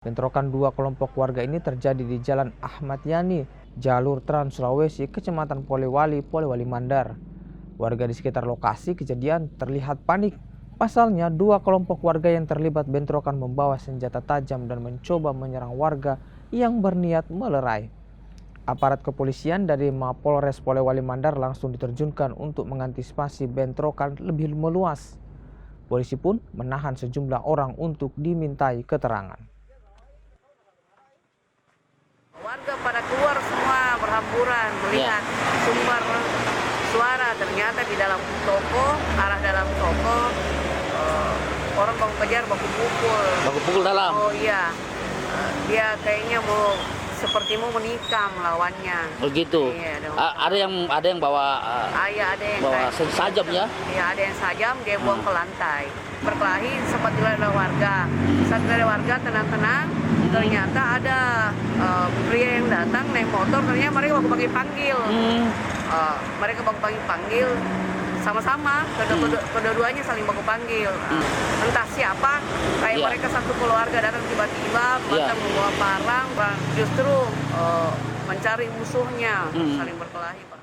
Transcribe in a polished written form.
Bentrokan dua kelompok warga ini terjadi di Jalan Ahmad Yani, jalur Trans Sulawesi, Kecamatan Polewali, Polewali Mandar. Warga di sekitar lokasi kejadian terlihat panik. Pasalnya, dua kelompok warga yang terlibat bentrokan membawa senjata tajam dan mencoba menyerang warga yang berniat melerai. Aparat kepolisian dari Mapolres Polewali Mandar langsung diterjunkan untuk mengantisipasi bentrokan lebih meluas. Polisi pun menahan sejumlah orang untuk dimintai keterangan. Warga pada keluar semua berhamburan melihat sumber suara. Ternyata di dalam toko, arah dalam toko, orang baku kejar, baku pukul. Baku pukul dalam? Oh iya, dia kayaknya seperti mau menikam lawannya. Begitu. Iya, ada yang bawa ada yang bawa sajam ya? Iya, ada yang sajam, dia buang ke lantai. Berkelahi sempat dilihat oleh warga. Saat ada warga tenang-tenang, ternyata ada pria yang datang naik motor. Ternyata mereka baku panggil. Mereka baku panggil sama-sama, kedua-duanya saling baku panggil. Entah siapa, kayak mereka satu keluarga datang tiba-tiba, membawa parang, justru mencari musuhnya, saling berkelahi.